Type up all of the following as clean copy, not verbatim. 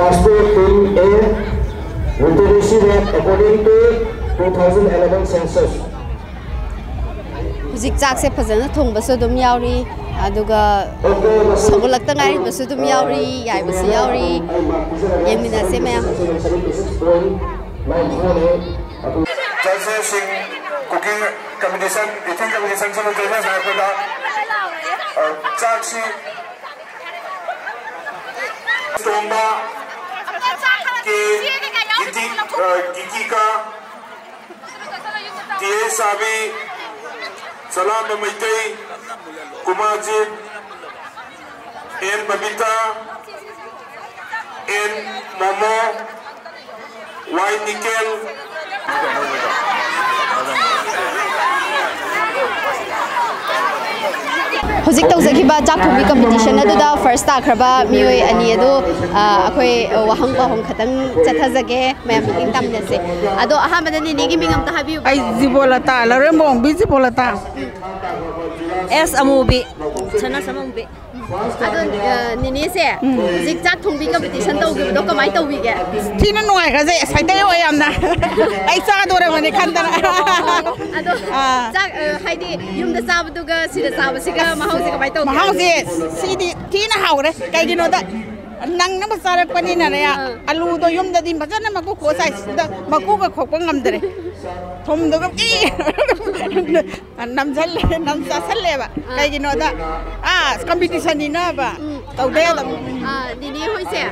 passport team A literacy rate according to 2011 census. Hujik chak se phajana thong basu dum yauri aduga sogolak ta ngai basu dum yauri yai basu yauri yemina se mayam judges in cooking competition, eating competition so judges are for the chachi stomba ke giti ka tie sabi Salam Maitai, Kumarjit, N. Babita, N. Momo, Y. Nikel. Hujik tawzakiba jak thumi competition aduda first takraba mioi ani adu akhoi wahang ba hong khatang chathajage mayam meeting tamnase ado ahamada ni nigi mingam ta habiu ai zibolata laremong bi zibolata S amubi chana samumbi ado nini se hujik jak thumi competition tawgi do kamai tawbi ge thina noi ga je saite oi amna ai sa dore mane khandana ado jak haidi yumda sabaduga sida sabasiga mahausi kamai tawgi mahausi sidi thina haure kai gino da nang na masara pani na ya alu do yum da din bajana maku ko sai da maku ga khok ngam dare thom do ga ki nam sa salle ba kai gino da competition ni na ba tau de da dini hoi se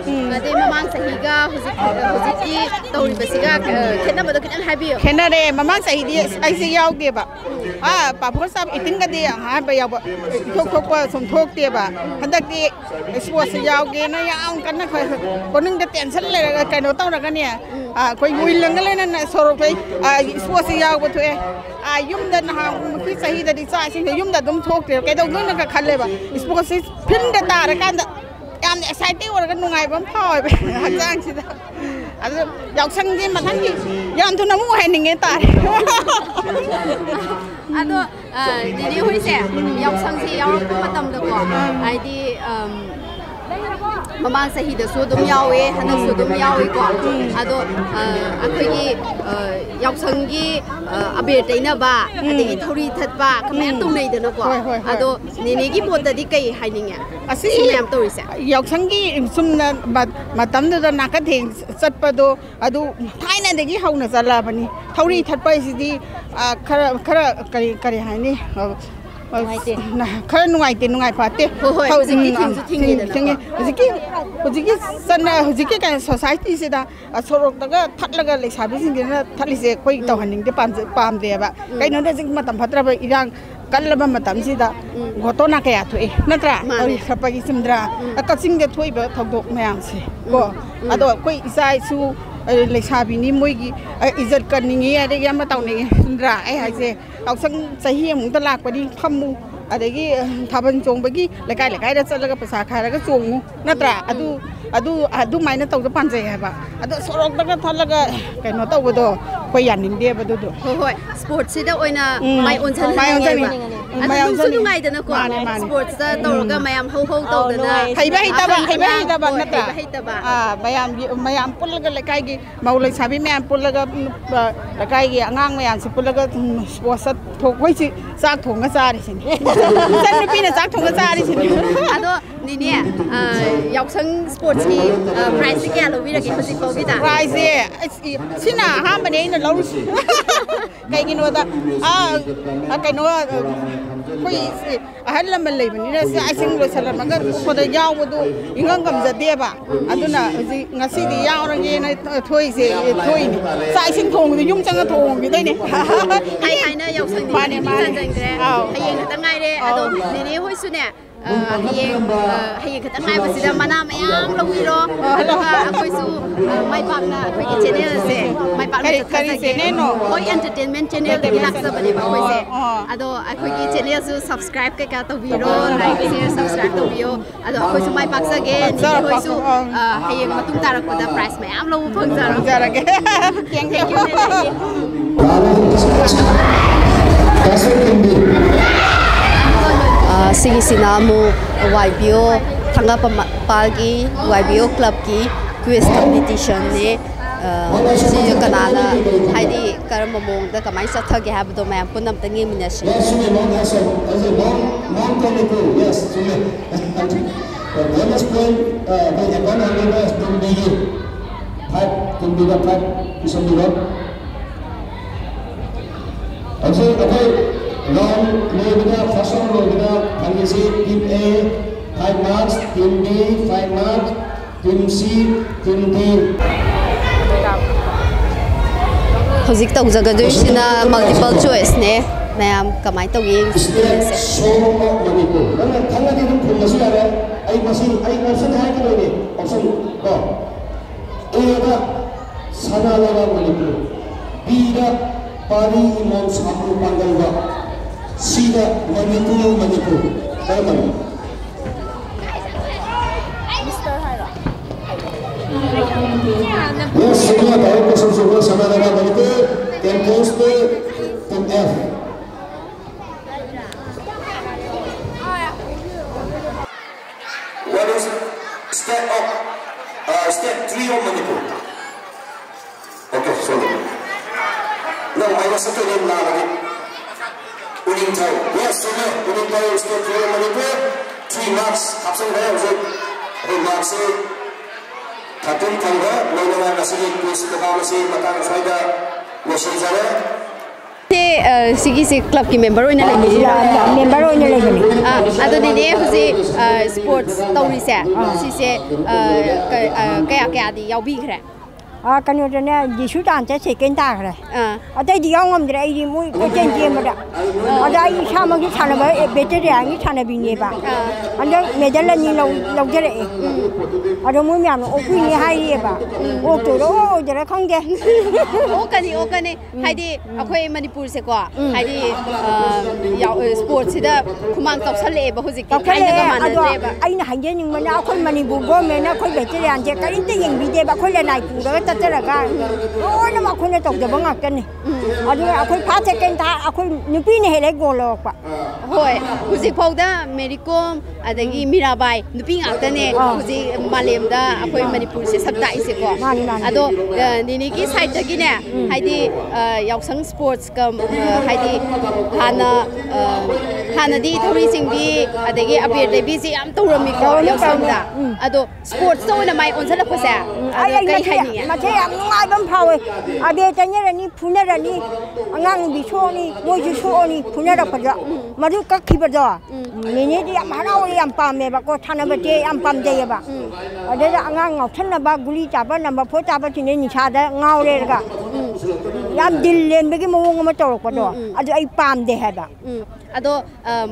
de mamang sahi ga hujik ki tawri basiga khena ba do kitan habi khena re mamang sahi di ai se yaw ge ba pa phor sab iting ga de ha ba yaw ba thok ba som thok te ba hadak di sports yaw ge na ang kan na khoi koning de tension le kai no taw ra ga ne koi ngui lang le na sorok thai sports yaw ba thue yum da na ki sahi da di sa sing yum da dum thok te kai do na ka khalle ba sports phin da ta ra kan da yam exciting or ga nungai bam phoi ba hajang si da adu yaw sang ji ma thang ki yan thu na mu hai ning ta ado dini hoi se yaw sang si yaw ko matam da ko ai di mamang sahi da so dum yawe hanak so dum yawe ko ado akhoi gi yaw sang gi abe taina ba adigi thori that ba kamem tung nei da na ko ado nini gi pot da di kai haininga asi mem tori se yaw sang gi sumna matam da na ka theng sat pa do adu thaina de gi hauna sala bani thori that pa si di khara kari haini khara nungai pate hujiki sana hujiki kan society se da sorok daga thatlaga lesabi singena thalise koi tawhaning de pam de ba kaino de jing matam phatra ba irang kallaba matam si da gotona kaya thoi natra sapagi simdra akaching de thoi ba thogdok mayam se ko ado koi isai su lesabi ni moigi izat kaningi ade yam tawni simdra ai hai se tausang sahi amung ta lak padi khamu adagi thaban chong bagi lekai da chalaga pasa kharaga chongu natra adu maina tawda panjai ha ba adu sorok daga thalaga kaino tawdo koi yanin de ba du hoi sports sida oina mai onsan adu su nungai da na ko sports da tawga mayam ho tawdana haiba ba natra mayam pullaga lekai gi maulai sabi mayam pullaga lekai gi angang mayam se pullaga sports thokoi si sak thonga chari sin san nupi na sak thonga chari sin ado ni ne yaw sang sports ki prize kya lo wi ra ki hosi ko bi da prize sina ha ba ne na lo kai gi no da kai no koi ahal lam lai bani na sai sing lo sala magar ko da yaw bu ingang gam ja de ba aduna ngasi di yaw ra ge na thoi se thoi ni sai sing thong ni yum chang thong bi dai ne hai na yaw sang ni chan jang gre hayeng ta ngai re ado ni hoi su ne hayeng khata ngai ba sida mana mayam lo wi ro akoi su mai pak na akoi ki channel se mai pak na kari channel no hoi entertainment channel de lak sa bani ba koi se ado akoi ki channel su subscribe ka to wi ro like share subscribe to wi ado akoi su mai pak sa ge ni hoi su hayeng matung tarak ko da price mayam lo phang ja ra ge thank you sigi sinamu YBO thanga pagi YBO club ki quiz competition ne si kanana haidi karam mong da kamai satha ge ha do ma punam tangi minasi Yes, the bonus point by the one handler is from the pipe to the pipe is on the road. Also, okay, long Logina, Fashion Logina, Pangisi, Team A, 5 marks, Team B, 5 marks, Team C, Team D. Hozik tau jaga do sina multiple choice ne mayam kamai tau gi So Manipur. Nang thanga di rum phumasi ara ai option hai ka ni option ko A da Sanalaga Manipur, B da Pari Imam Sahu Pangalwa, C da Manipur. Mana? Yes, semua tahu kosong semua Sanalaga Manipur. Then goes to Team F. What is step 3 of Manipur? Okay, sorry. No, I was a little lagi. Uning Thai. Yes, sir. Uning Thai step 3 of Manipur. 3 marks. Kapsang hai usai. Hey, marks se Thatun thanga. Logo masih quiz kita masih matang saja. Masih saja. Sigi club ki member oina lagi member oina lagi ado ni husi sports tauri se si se kaya di yaubi khre kan yo ne jisu tan che second ta khre ada di yaw ngam dre ai mu ko chen che ma da ada ai sha ma ki chana ba better ya ngi chana bi ni ba anda medal ni lo jere ada mu myam o ku ni hai ye ba o to ro jere khong ge o kani haidi akhoi manipur se ko haidi yaw sports da khumang top sale ba huzik ki kai na ma na de ba ai na hange ning ma na akhoi manipur go me na akhoi better ya je ka in te yeng bi de ba akhoi la nai pu da ta ra ga o na ma khoi na tok de ba ngak kan ni adu akhoi pha second ta akhoi nupi ne hele go lo pa hoi huzik phau da mericom adagi mirabai nupi ngak ta ne huzik malem da akhoi manipur se sabta ise ko ado ni ki side da gi ne haidi yausang sports ka haidi hana di thori sing bi adagi apir de bi si am tawrami ko yausang da ado sports to na mai on sala ko sa ai kai ni ma che am ngai bam phawe abe tanya ni phuna ra ni angang bi so ni mo ji so ni phuna ra pa ja madu ka khi ba ja ni ni di am hana wi am pam me ba ko thana ba te am pam de ba ade da angang ngau than na ba guli cha ba number 4 cha ba ti ni cha da ngau le ga yam dil len be gi mo ma to ko do adu ai pam de ha ba ado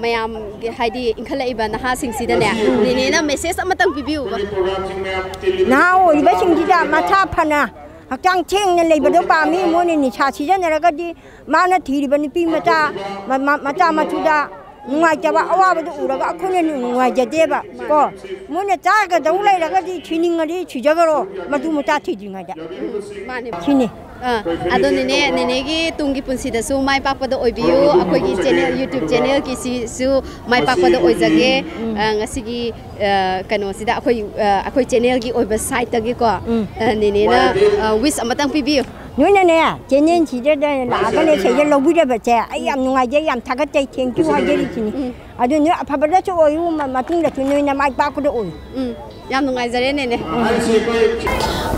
mayam haidi inkhala iba na ha sing sida ne ni na message amatang bibiu ba na o iba sing sida ma tha phana hakang cheng ne lei ba do pa mi mo ni cha chi ja ne ga di ma na thi ri ba ni pi ma cha ma chu da ngai ja ba awa ba du ra ga khu ne ngai ja de ba ko mo ne cha ga dau lai ra ga di chi ning ga di chi ja ga ro ma du mo cha thi ji ngai ja ma ne chi ni ado nene gi tungi punsi da su mai pak pada oibiu akoi gi channel YouTube channel ki si su mai pak pada oijage ngasi gi kano sida akoi channel gi oiba site ta gi ko nene na wish amatang pibiu noi na ne channel chi da la ga ne se ye lo bu da ba che ai am ngai je yam tha ga chai thank you ha je ri chi ni ado ne apha ba da chu oyu ma tung da chu noi na mai pak ko da oi yam ngai jare ne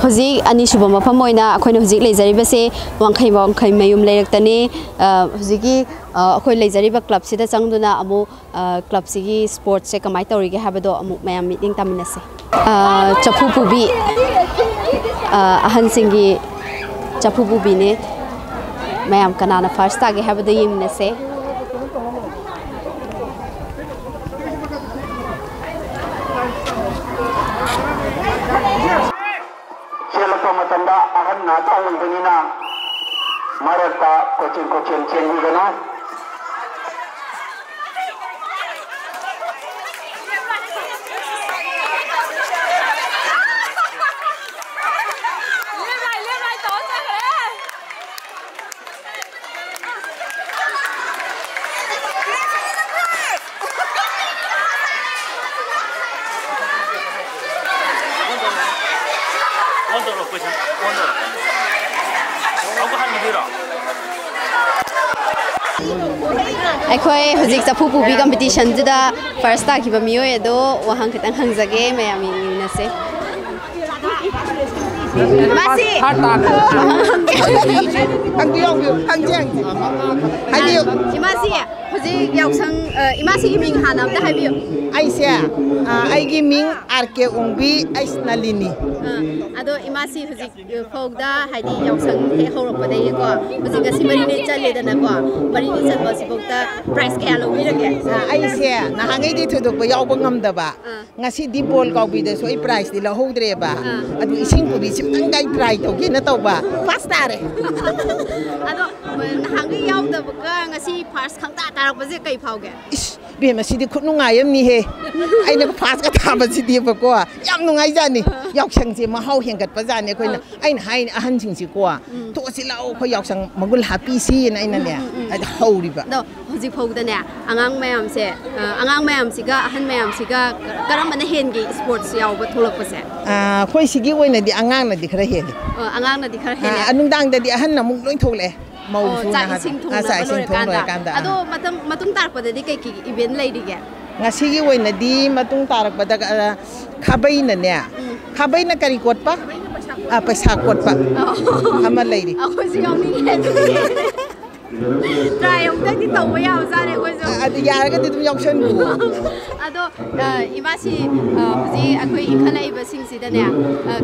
Hozik ani suba mafam oina akhoi na hozik leizari ba se wangkhai mayum leirak-tani hozik gi akhoi leizari ba club sida changduna amu club sigi sports se kamai tawri ge habado amu mayam meeting tamina se chapu pubi ahan singi chapu pubi ne mayam kanana first ta ge habado yimna se matanda ahan na taong benina marata coaching change gana 온도로 보이죠? 온도로. 아무 한 미디로. ไอ้คุยหุ่นจิกจะผู้ผู้บีคอมเพติชันจุดา first ตาคิดว่ามีอยู่ดูว่าหังคิดตั้งหังจะเกมไม่มีอยู่นะสิมาสิฮัตตาหังกี่ยองอยู่หังเจียงหังกี่ยองอีมาสิหุ่นจิกอยากสั่งอีมาสิกิมิงหาน้ำได้ให้บิวไอเสียไอกิมิงอาร์เคองบีไอสนาลินีอะดูอีมาสิหุ่นจิกพกได้ให้ดีอยากสั่งให้เขาลงไปได้ยังกว่าหุ่นจิกก็สิมารีนิจัลเลยนะกว่ามารีนิจัลก็สิพกได้ price แค่ลงวิ่งเลยไอเสียนะหังไอดีทุกไปยาวบังคับได้บ่งั้นสิดีบอลก็บีได้สวย price ดีละหูเดรบ่อะดูสิ่งกูบีสิตั้งใจ try ตัวกินนะตัวบ่ fast ตาเลยอะดูหังไอยาวได้บ่ก็งั้นสิ price ข้างตาตาเราไปสิไกลเผาแกเบียมาสิดีคุณนุ่งไงยันนี่เฮไอ้นัก fast ก็ทำมาสิดีบ่ก็ยังนุ่งไงจ้านี่อยากสั่งสิมาเฮาเห็นกันประจานเนี่ยคนน่ะไอ้ให้อาหารจริงสิกว่าตัวสิเราเขาอยากสั่งมากุลฮาปี้ซีนะไอ้นั่นเนี่ยไอ้เฮาดิบ่เด้อหุ่นจิกพกได้เนี่ยอ่างแม่อำเสอ่างแม่อำสิก็อาหารแม่อำสิก็กระมันเห็นกี่สปอร์ตยาวบ่ทุลักบ่แซ่ค่อยสิกิไว้น่ะดิอ่างน่ะดิคราเห็นอ่างน่ะดิคราเห็นอันนุ่งดังแต่ดิอาหารน่ะมุกล้อยทุกเลยเมาฟูนะฮะใส่สิงทุ่งเลยกันดาอะดูมาตุ้งตาร์ปะดิไกกี่อีเวนต์เลยดิแกงั้นสิกิไว้น่ะดิมาตุ้งตาร์ปะดะข้าใบน่ะเนี่ยข้าใบน่ะกะริกดปะไปสากดปะทำอะไรดิเอาสิเอานี่เห็นตายองได้ที่ตัวไม่เอาซะเนี่ยคุณผู้ชมยาก็ติดยกเชิญกูอะดูอีมาสิผู้ที่คุยอีกขั้นเลยแบบสิ่งสิดเนี่ย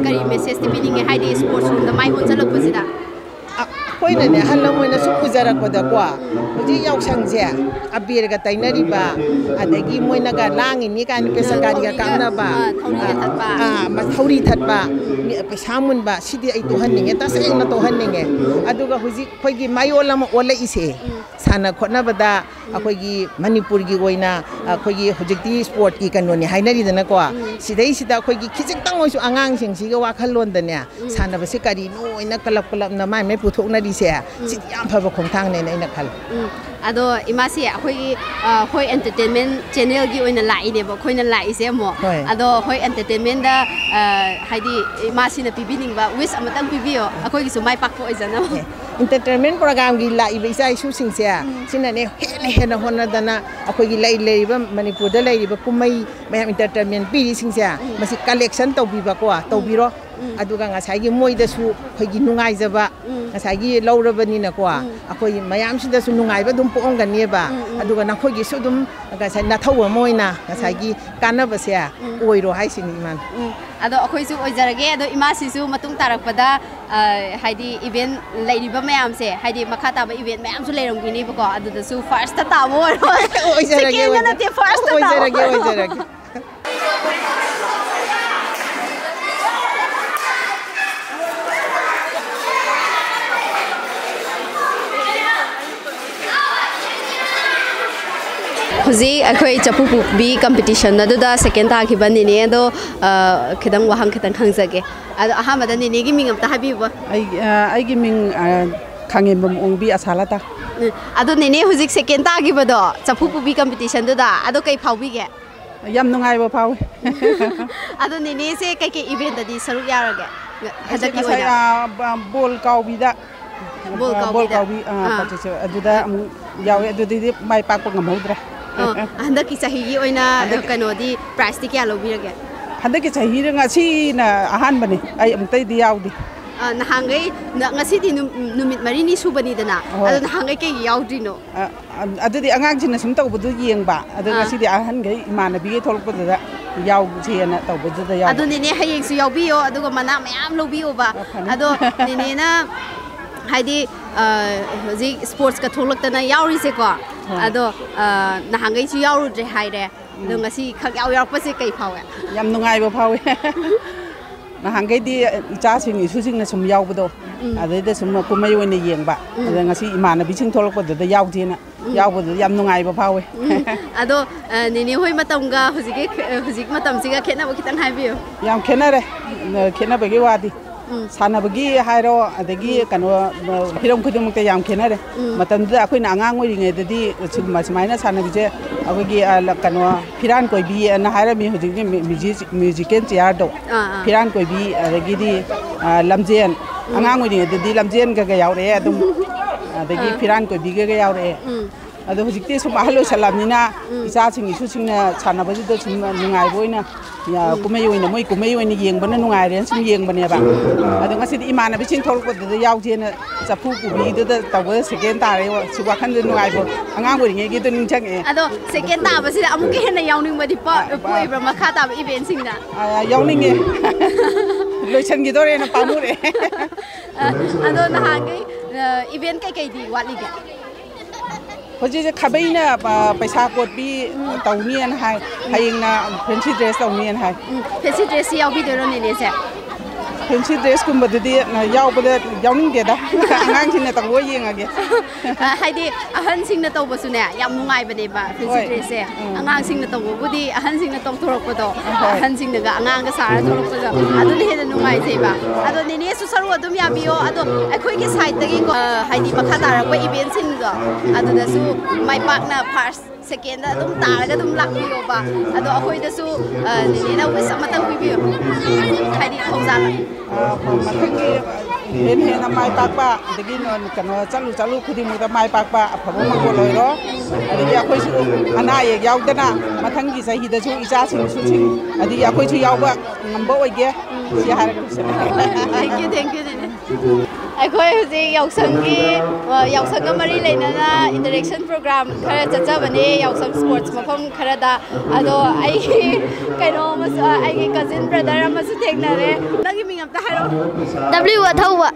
กะริเมสเซสที่เป็นยังไงให้ดีสปอร์ตรูมแต่ไม่หุ่นจะเลิกปุ๊บสิดาคุยเนี่ยฮัลโหลมันสุกุจาระก็ได้กว่าผู้ที่ยกช่างเสียอับเบียร์ก็แต่งนาฬิกาอันเด็กมวยนักการล่างนี่การเป็นสกัดกับการนับบ่ามาเท่ารีทัดบ่ามีไปช้ามุนบ่าสิที่ไอตัวหันนี่แต่เสียงนั่นตัวหันนี่อะดูก็ผู้ที่คุยกี่ไม่โอละมาโอละอีเสสานะคนนับดาคุยกี่มณิปุรกี่วัยน่ะคุยกี่ฮุจิตี้สปอร์ตกี่กันวันนี้ให้นาฬิกานะกว่าสิได้คุยกี่คิดจะตั้งไว้สู่อ่างสิ่งสิ่งก็ว่าขันล้วนแต่เนี่ยสานะภาษาการีโน้ยนักกลับน้ำไม่พูดทุกนาดีเสียสิยามพบของทางในนักขันอะดูอีมาสิคุยเอนเตอร์เทนเมนต์ชแนลกี่วันนั้นไลน์เนี่ยบอกคุยนั้นไลน์เสียหมดอะดูคุยเอนเตอร์เทนเมนต์ได้ให้ดีอีมาสินะปีบินิ่งบ่าวิสอามาตั้งปีบิโอคุยกี่สมัยปักโป้จันนะเอนเตอร์เทนเมนต์โปรแกรมกี่ไลน์ไปใช้ชูสิงเสียสินะเนี่ยเห็นคนนั้นนะคุยกี่ไลน์เลยว่ามันนี่พูดได้เลยว่ากูไม่เอนเตอร์เทนเมนต์ปีสิงเสียมันสิคอลเลกชันตัวปีบักว่าตัวปีรออะดูกันใช้กี่มวยเดสูคุยกี่นุ่งไงจะบ่ใช้กี่เล่าระบนี่นะกว่าคุยมายามสิเดสูนุ่งไงบ่ดุมปองกันเนี่ยบ่อะดูกันนักคุยกี่สุดดุมก็ใช้นัทหัวมวยนะใช้กี่การนับเสียอวยรอให้สินี่มันอะดูคุยสู้อวยจระเกอะดูอีมาสิสู้มาตุ้งตารักปะดาให้ดีอีเวนต์เลยดีบ่แม่อำเสให้ดีมาข้าตาบ่อีเวนต์แม่อำสุเลยลงกินนี่บ่ก็อะดูเดสู้ first ตาบ่อวยจระเกกันนะที่ first ตาอวยจระเกหุ่นจีคุยจะพูดบีคอมเพติชันนั่นดูด้า second ตาคิดว่านี่เนี่ยดูคิดตั้งว่าหังคิดตั้งขังสักเกอะดูอาหารมันนี่กี่มิงอับตาให้บีบ่ไอ้กี่มิงขังเงินบ่องบีอาสาละตาอะดูนี่หุ่นจี second ตาคิดว่าดูจะพูดบีคอมเพติชันดูด้าอะดูใครเผาบีแกยำนุ่งไงบ่เผาอะดูนี่สิใครอีเวนต์ดีสรุปยาระแกฮัจกี่วันบอลเกาบีด้าบอลเกาบีปัจจุบันอะดูด้ายาวอะดูดีไม่ปักปังกับหมูดระฮันดักกิจหิโอนากันโอดีพลาสติกยาโลบีระแกฮันดักกิจหิเรื่องอาชีน่ะอาหารบันนี่ไอ้มันเตยดีเอาดินะฮังไงงั้นสิที่นุมิดมารีนี่สูบันนี่เดนะอะนะฮังไงแกยาวดีโนอะดูดิอ่างจินน่ะสมตัวบุตรยี่ยงบ่อะดูงั้นสิที่อาหารไงมานะบีทอลบุตรเดะยาวเชียนะตัวบุตรเดะยาวอะดูนี่ให้ยังสุยาวบีโออะดูก็มันน่ะไม่อ้ามโลบีโอบ่อะดูนี่นะให้ดีจีสปอร์ตกับทุกข์แต่น่ะยาวริเซกว่าอะดูนะฮังไงสุยาวรุดให้เดะดูงั้นสิขักยาวปัสสิไกเผาอ่ะยำนุ่งไงบ่เผานะฮังไงดีจ้าสิ่งนี้สู้สิ่งนั้นสมยาวบ่โดอะเดี๋ยวสมกูไม่วันนี้เยี่ยงบ่อะงั้นสิมานะบิชิงทุกข์บ่เดะยาวทีน่ะยาวบ่ยำนุ่งไงบ่เผาอะดูนี่ห้อยมาตำกะหุ่นจิมาตำสิกะเข็นน่ะบ่คิดตั้งให้บิวยำเข็นน่ะเลยเข็นน่ะไปกี่ว่าดิสานะบกี้ไฮโร่แต่กี้กันว่าพี่รงคือมันจะยามเขียนอะไรมาตั้งแต่คุยนางงวยยังไงแต่ที่ชุดมาสมัยนั้นสานะบิเจเอากี้กันว่าพี่ร้านก๋วยบีนะไฮโร่มีหุ่นจริงมิวสิกเกนเจียร์ดอกพี่ร้านก๋วยบีอะไรกี้ที่ ลำเจียนอ่างวันนี้ดีลำเจียนก็ยาวเลยตุ้มแต่กี้พิรันก็บีก็ยาวเลยಅದು ಹಜಿಕ್ತಿ ಸುಮ್ಮ hello ಸಲಾಮ್ನಿನ ಇಸಾಚಿಂಗ್ ಇಸುಚಿಂಗ್ನ ಚಾನಬಜಿದ ಸುಮ್ಮ ನುಂಗಾಯ್ಬೋಯ್ನ ಕುಮೆಯೋಯ್ನ ಮೊಯ್ ಕುಮೆಯೋಯ್ನ ಯೆಂಗ್ಬನ ನುಂಗಾಯ್ರೆ ಸುಮ್ ಯೆಂಗ್ಬನೆಬ ಅದು ngasi imanabichin thorpodda yaujena chapu kubida tawa second tare su wakhan nungaibbo angang oringe gi to ningchang ado second ta ba sida amuke hena yawning badi poibra makha ta event singna yawning loisan gi dore na pamure ado nahangi event kai di watliga Hoji kabaina paisa kotbi taunian hai hayingna fancy dress taunian hai fancy dress yaw bi dero ne se fancy dress kumba didi na yaw bada yawning de da angang sin na tangwo yengage haidi ahan sing na tawba su ne yam nungai bane ba fancy dress se angang sing na tawbo budi ahan sing na taw thorok do ahan sing na ga angang ga sara thorok do adu ne he nungai se ba adu ne ne su saru adum ya biyo adu akhoi ki side tagi ko haidi makha tara ko event sin go adu da su mai pak na first second da dum taraga dum lakbiyo ba ado akhoi da su ne na wis amatang bibiyo haidi thongja hen hen mai pak ba degi non kan chalu khudi mu da mai pak ba phabo ma ko loi ro adi akhoi su ana ye yaw dana mathang gi sahi da su isa sing su sing adi akhoi su yaw ba ngambo oige si har thank you akhoi huji yausang ga mari leina na interaction program khara chachabane yausang sports mafam khara da ado ai kaino mas ai gi cousin brother amasu thegnare nagi mingam ta haro W athowa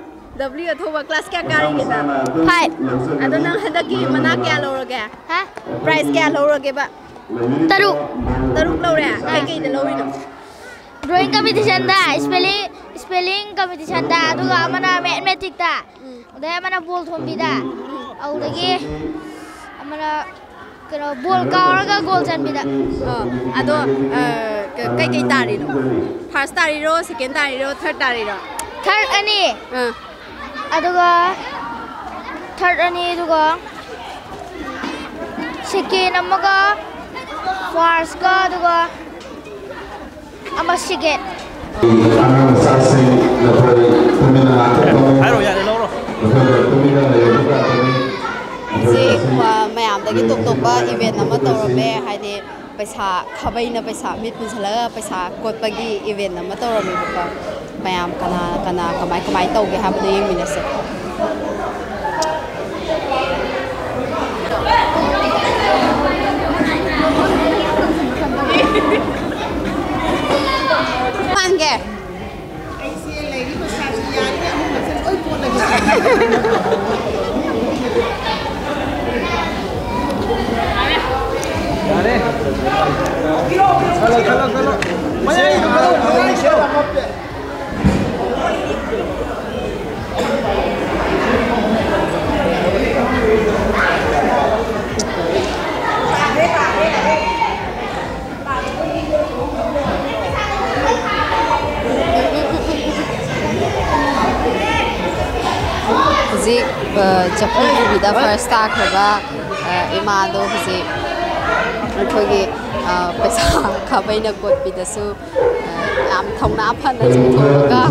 class kya kari kita 5 ado nang hadaki mana kya loroge ha price kya loroge ba taruk lore kai da lorino drawing competition da spelling competition da aduga amana mathematics da udah amana ball thombi da audagi amana kero ball kauraga goal chanbi da ado kai tari no first tari ro second tari ro third tari ro third ani aduga third ani aduga second amaga first ka aduga ama second si mayam dagi top event nama tawrame haide paisa khabaina paisa mit punsalaga paisa kotpagi event nama tawrame ba mayam kana kamai tawge habadu yengminase Pange Zik Japan bida first start khaba imado zik thogi pesa khabaina kot bidasu am thongna phan na chithoga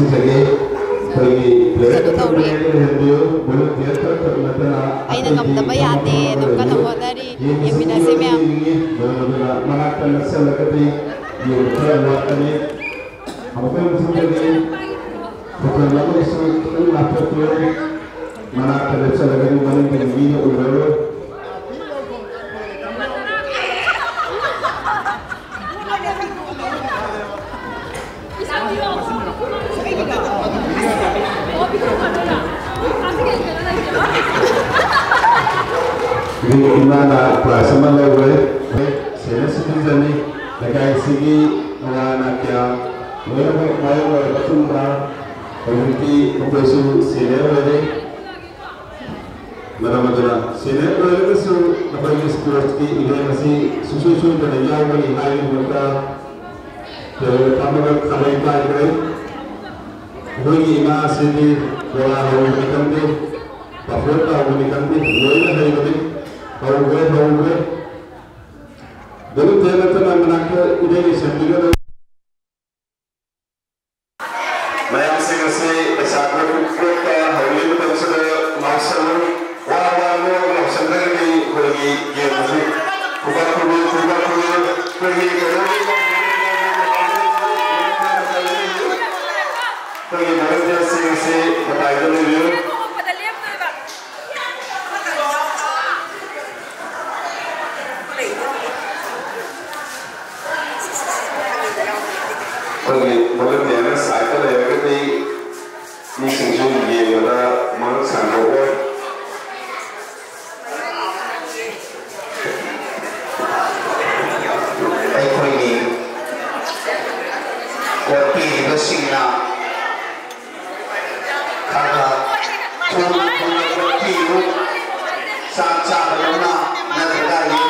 kadu tawri aina ngamdaba yate nokana hodari yemina semyam mana terasa lagi mana begini udah ini mana kelas mana gue saya citizen ni lagi segi mana kya gue betul dah community profesor senior ni Madam, senior profesor apa yang seperti ini masih susu dan yang ini hari mereka terutama kalau kita ini, bagi masih di bawah orang kanti, pasal orang kanti, orang hari ini, orang. Dulu teman-teman nak ini sendiri. Mayang से पैसा को का हौली मतलब से martial वाला लोग संदर्भ में होगी ये मुझे कोई नरेंद्र सिंह से बताया नहीं कोई बोले मेरे साइकिल है कि नहीं सिंचु ये वाला मन संभव है कोई कोई बसिना खाना कोई सांचा बना नजर ये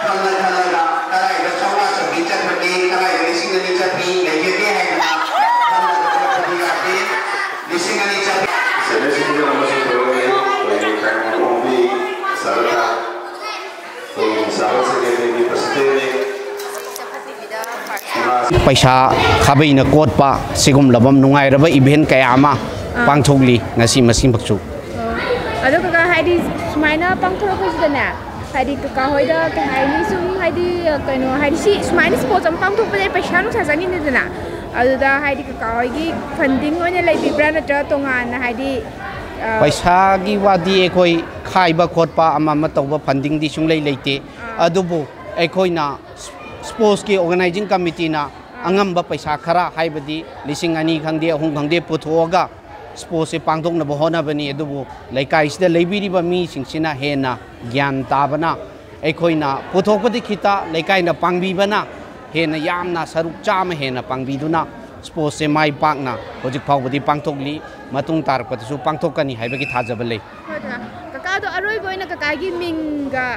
खाना कराई का चौड़ा सब्जी चटपटी कराई लिसिंग नहीं चटनी लेके दे है ना खाना चटपटी आते लिसिंग नहीं चटनी सेलेक्शन जो हम से करोगे कोई काम को भी सरला तो सारा से के भी प्रसिद्ध पैसा खाबई न कोट पा सिगुम लबम नुंगाई रब इवेंट कया मा पांगथोगली ngasi masing baksu ado ka haidi sumaina pangthorokosdana haidi ka hoida ka haini sum haidi kaino haidi si sumaina sports am pangthokpade paisa nu sajani nedana aduda haidi ka hoigi funding oine leibibra natra tongan haidi paisa gi wadi ekoi khaiba khotpa ama ma tawba funding di sunglei leite adubu ekoi na sports ki organizing committee na angamba paisa khara haibadi lising ani khangde ahum khangde puthoga sports se pangthok na bohona bani adubu laikai sida leibiriba mi singsina hena gyan tabana ekoi na puthokpadi khita laikai na pangbi bana hena yamna saruk chama hena pangbi duna sports se mai pakna hojik phawbadi pangthokli matung tarpatu pangthokani haibagi thajabale kaka do aroi boina kaka gi minga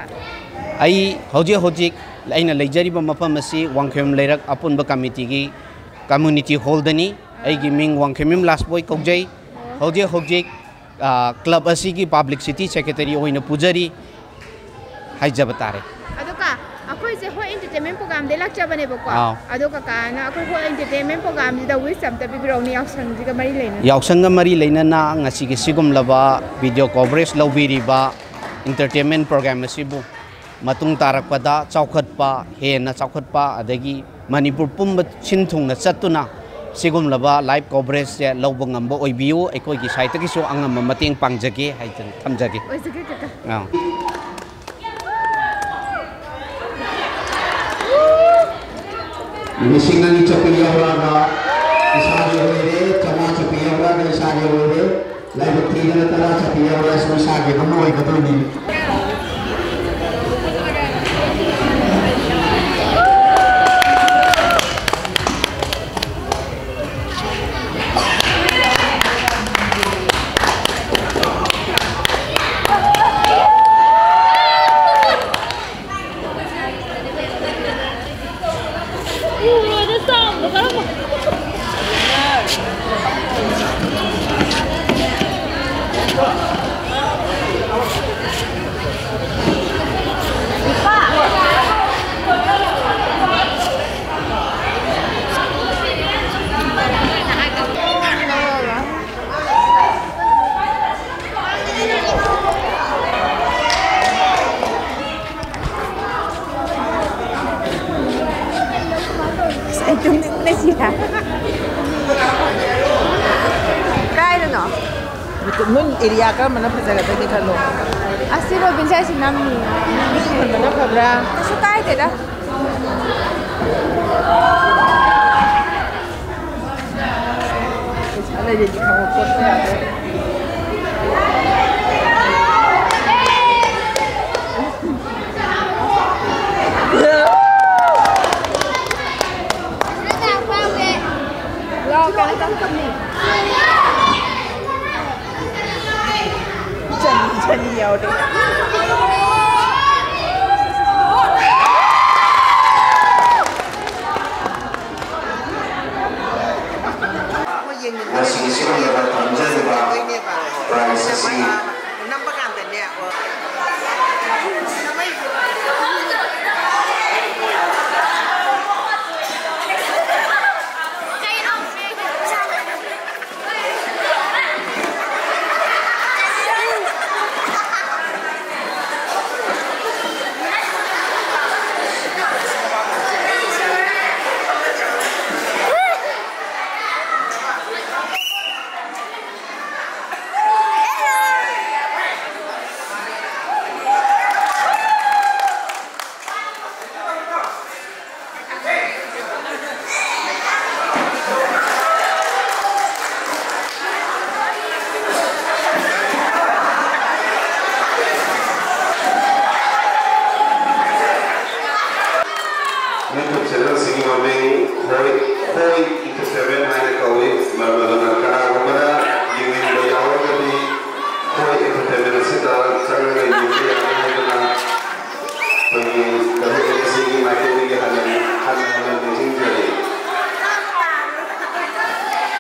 ai hojik aina leijariba mafam asi wangkhem leirak apunba committee gi community hall dani ai gi ming wangkhemim last boy kokjai hojik club asi gi publicity secretary oina pujari haijabatare adoka akoi se ho entertainment program de lakcha bane bako adoka kana akoi ho entertainment program da wisdom ta bibroni yausang ji ga mari leina yausang ga mari leina na ngasi gi sigum laba video coverage lobiriba entertainment program asibu matung tarakpada chaukhatpa hena chaukhatpa adagi manipur pumba chinthungna chatuna sigum laba live coverage se lobang ngamba oibiu ekoi gi site ki so angam mating pangjage haijan thamjage oisage kaka लिसिंग नहीं चपिया वाला इसारे होए चमा चपिया वाला इसारे होए live तीन तरह चपिया वाला इसमें सागे हम होए कतोनी Mun area ka mana pazara ta khalo asiro binsa sinam ni mana phabra su kai te da ala je dikhawo ko ta lo ka ta kam ni chani yao de masih isi orang yang bertanya United